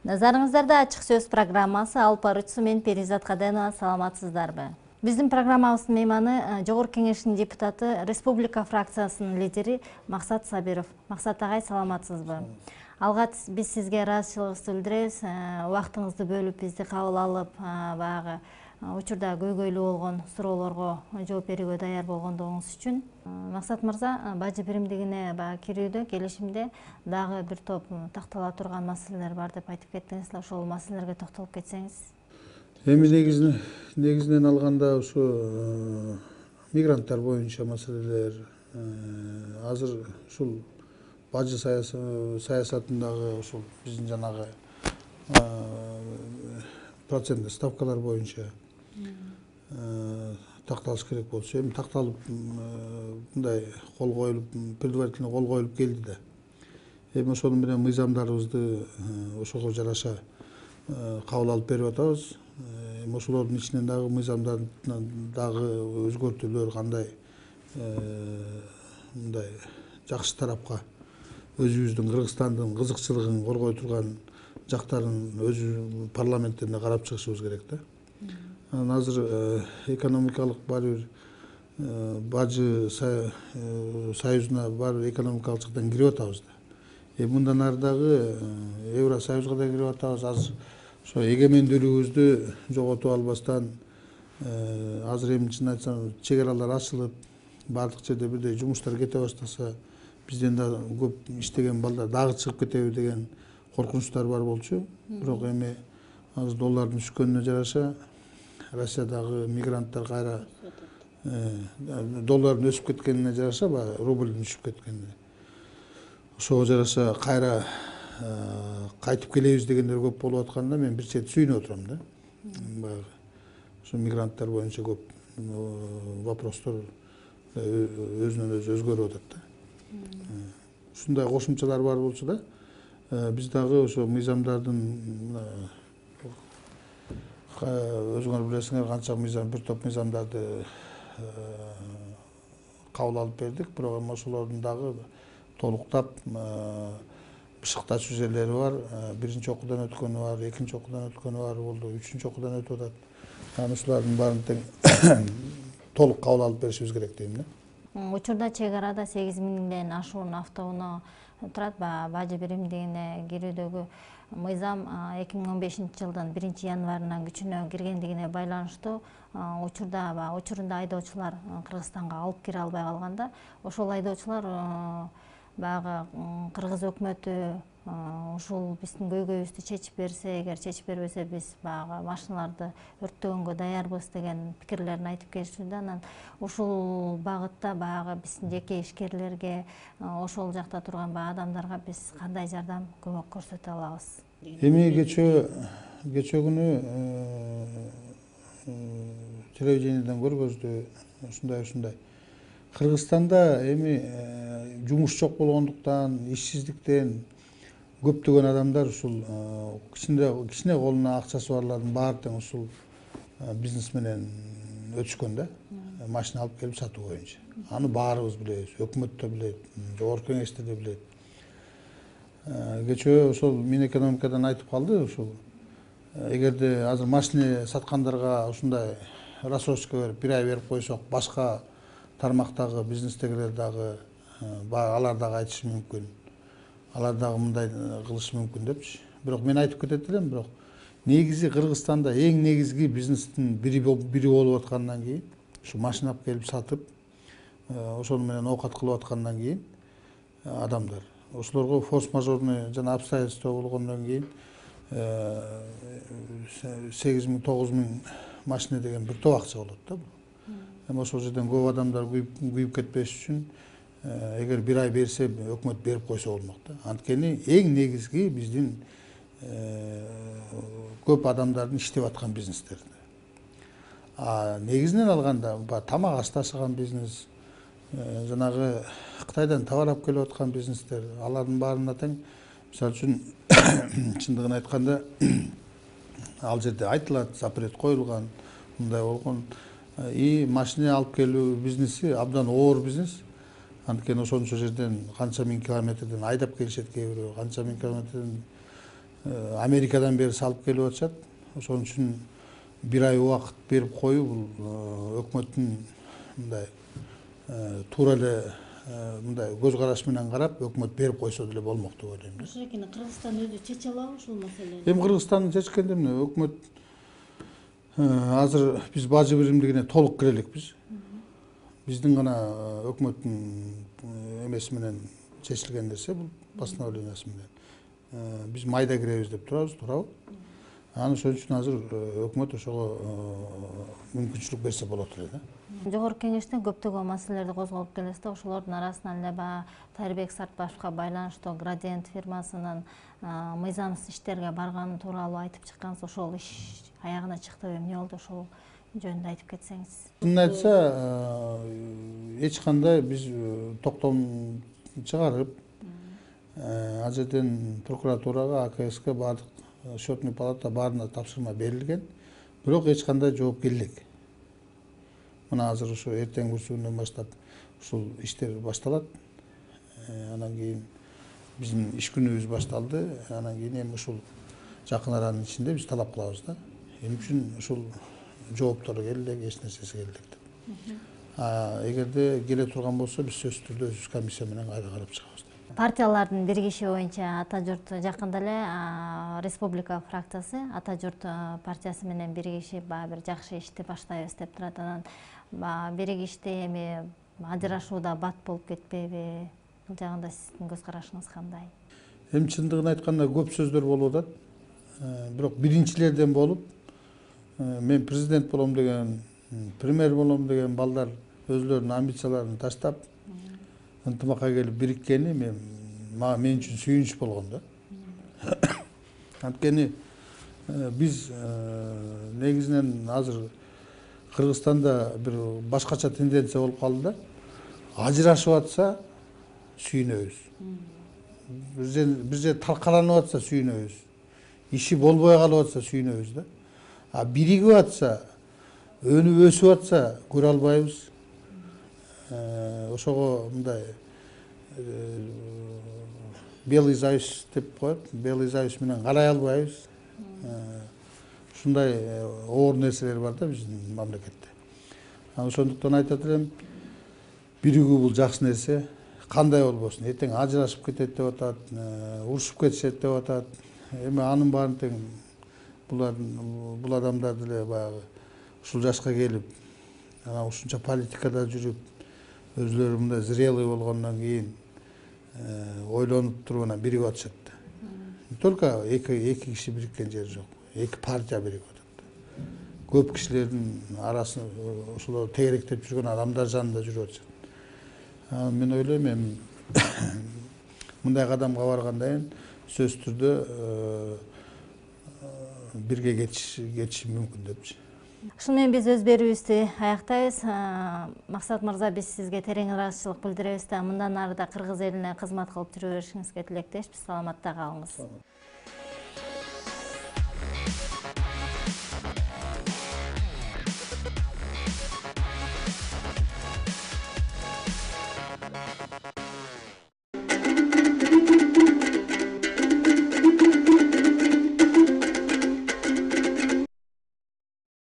Назарыңыздарда ачык сөз программасы алып баруучусу мен Перизат Каденова. Саламатсыздарбы? Биздин программабыздын мейманы Жогорку Кеңештин депутаты, Республика фракциясынын лидери Максат Сабиров. Максат агай, саламатсызбы? Алгач биз сизге ыраазычылыгыбызды билдиребиз. Убактыңызды бөлүп бизди кабыл алып, баягы учурда көйгөйлүү болгон суроолорго жооп берүүгө даяр болгондугуңуз үчүн. Максат мырза, бажы биримдигине кирүүдө, келишимде дагы бир топ тактала турган маселелер бар деп айтып кеттиңиз. Ошол маселелерге токтолуп кетсеңиз. Эми негизинен алганда ушу мигранттар боюнча маселелер азыр ушул бажы саясатындагы ушул биздин жанагы проценттик ставкалар боюнча такталыш керек болчу. Эми такталып мындай кол коюлуп, предварительно кол коюлуп келди да. Эми ошону менен мыйзамдарыбызды ошого жараша кабыл алып берип атабыз. Эми ошолордун ичинен дагы мыйзамдардын дагы өзгөртүүлөр кандай мындай жакшы тарапка өзүбүздүн Кыргызстандын кызыкчылыгын коргой турган жактарын өзү парламенттен да карап чыгышыбыз керек да. Анан азыр экономикалык баары бир бажы союзуна баары бир экономикалык жактан кирип атабыз да. Мындан ары дагы Евросоюзга да кирип атабыз. Азыр ошо эгемендүүлүгүбүздү жоготуп албастан азыр эми чын айтсам чек аралар ачылып, баардык жерде бирдей жумуштар кете баштаса, бизден да көп иштеген балдар дагы чыгып кетеби деген коркунучтар бар болчу. Бирок эми азыр доллардын түшкөнүнө жараша Россиядагы мигранттар кайра доллардын өсүп кеткенине жараша, рубльдин түшүп кеткенине, ошого жараша кайра кайтып келебиз дегендер көп болуп атканда мен бир чет сүйүнүп отурам да. Баягы ошо мигранттар боюнча көп вопростор өзүнөн өзү өзгөрүп атат да. Ушундай кошумчалар бар болчу да. Биз дагы ошо мыйзамдардын өзүңөр билесиңер канча мыйзам, бир топ мыйзамдарды кабыл алып бердик. Бирок эми ошолордун дагы толуктап бышыктачуу жерлери бар. Биринчи окуудан өткөнү бар, экинчи окуудан өткөнү бар болду, үчүнчү окуудан өтүп атат. Анан ушулардын баарын тең толук кабыл алып беришибиз керек дейм да. Учурда чек арада 8 миңден ашуун автоунаа турат. Бажы биримдигине кирүүдөгү мыйзам 2015 жылдын 1 январынан күчүнө киргендигине байланыштуу учурунда айдоочулар Кыргызстанга алып кире албай калганда, ошол айдоочулар баягы кыргыз өкмөтү ушул биздин көйгөйүбүздү чечип берсе, эгер чечип бербесе биз баягы машиналарды өрттөгөнгө даярбыз деген пикирлерин айтып келишти да. Анан ушул багытта баягы биздин жеке ишкерлерге, ошол жакта турган баягы адамдарга биз кандай жардам, көмөк көрсөтө алабыз? Эми кечээ күнү телевидениеден көргөздү, ушундай Кыргызстанда эми жумуш жок болгондуктан, ишсиздиктен көптөгөн адамдар ушул кичине колуна акчасы барлардын баары тең ушул бизнес менен өтүшкөн да. Машина алып келип сатуу боюнча. Аны баарыбыз билебиз, өкмөт да билет, Жогорку Кеңеште да билет. Кечээ ошол Минэкономикадан айтып калды, ушул эгерде азыр машина саткандарга ушундай рассрочка берип, бир ай берип койсок, башка тармактагы бизнестегилер дагы алар дагы айтышы мүмкүн. Алар дагы мындай кылышы мүмкүн депчи. Бирок мен айтып кетет элем, бирок негизи Кыргызстанда эң негизги бизнестин бири болуп аткандан кийин, ушу машина алып келип сатып, ошону менен оокат кылып аткандан кийин адамдар, ошолорго форс-мажорный жана обстоятельства болгондон кийин 8 миң, 9 миң машина деген бир топ акча болот да. Эми ошол жерден көп адамдар күйүп кетпеш үчүн эгер бир ай берсе, өкмөт берип койсо болмок да. Анткени эң негизги биздин көп адамдардын иштеп аткан бизнестер. Негизинен алганда тамак аш ташыган бизнес, жанагы Кытайдан товар алып келип аткан бизнестер, алардын баарына тең, мисалы үчүн чындыгын айтканда, ал жерде айтылат, запрет коюлган, мындай болгон. Машина алып келүү бизнеси абдан оор бизнес. Анткени ошончо жерден канча миң километрден айдап келишет, кээ бирөө канча миң километрден Америкадан бери салып келип атышат. Ошон үчүн бир ай убакыт берип коюу бул өкмөттүн мындай туура эле мындай көз караш менен карап өкмөт берип койсо деле болмок деп ойлойм. Ошол Кыргызстан өзү чече алабы ушул маселени? Эми Кыргызстандын чечкенде мына өкмөт азыр биз бажы биримдигине толук кире элекпиз. Биздин гана өкмөттүн эмеси менен чечилген нерсе бул постановлениясы менен. Биз майда киребиз деп турабыз, туурабы? Аны ошон үчүн азыр өкмөт ошого мүмкүнчүлүк берсе болот эле да. Жогорку кеңештен көптөгөн маселелерди козголуп келесиз да, ошолордун арасынан эле баягы Тарбек Сартбашевга байланыштуу Градиент фирмасынын мыйзамсыз иштерге барганы тууралуу айтып чыккансыз. Ошол иш аягына чыктыбы, эмне болду, ошол жөнүндө айтып кетсеңиз. Чынын айтса, эч кандай биз токтом чыгарып, ал жерден прокуратурага, АКСке баардык счетный палата баарына тапшырма берилген, бирок эч кандай жооп келбек. Мына азыр ушу эртең бүрсүгүнөн баштап ушул иштер башталат. Анан кийин биздин иш күнүбүз башталды. Анан кийин эми ушул жакын аранын ичинде биз талап кылабыз да. Эмне үчүн ушул жооптору келди, эч нерсеси келди деп. Эгерде келе турган болсо биз сөзсүз түрдө өзүбүз комиссия менен кайра карап чыгабыз. Партиялардын биригиши боюнча Ата журт жакында эле Республика фракциясы Ата журт партиясы менен биригишип бир жакшы ишти баштайбыз деп турат. Анан биригиште эми ажырашууда бат болуп кетпейби? Бул жагында сиздин көз карашыңыз кандай? Эми чындыгын айтканда көп сөздөр болуп атат. Бирок биринчилерден болуп, мен президент болом деген, премьер болом деген балдар өзлөрүнүн амбицияларын таштап, ынтымакка келип бириккени мен үчүн сүйүнүч болгон да. Анткени биз негизинен азыр Кыргызстанда бир башкача тенденция болуп калды да. Ажырашып атса сүйүнөбүз. Бир же талкаланып атса сүйүнөбүз. Иши болбой калып атса сүйүнөбүз да. А биригип атса, өнүп өсүп атса көрө албайбыз. Ошого мындай белый заюш деп коет. Белый заюш менен карай албайбыз. Ушундай оор нерселер бар да биздин мамлекетте. Ошондуктан айтат элем, биригүү бул жакшы нерсе. Кандай болбосун, эртең ажырашып кетет деп атат, урушуп кетишет деп атат. Эми анын баарын тең бул адамдар деле баягы ушул жашка келип, анан ушунча политикада жүрүп, өзлөрү мындай зрелый болгондон кийин ойлонуп туруп анан биригип атышат. Не только эки киши бириккен жери жок, эки партия биригип атат. Көп кишилердин арасын ошол тегеректеп жүргөн адамдар жанында жүрүп атышат. Мен ойлойм, эми мындай кадамга баргандан кийин сөзсүз түрдө бирге кетиши мүмкүн депчи. Ушун менен биз өз берүүбүздү аяктайбыз. Максат мырза, биз сизге терең ыраазычылык билдиребиз да, мындан ары да кыргыз элине кызмат кылып жүрө беришиңизге тилектешпиз. Саламатта калыңыз.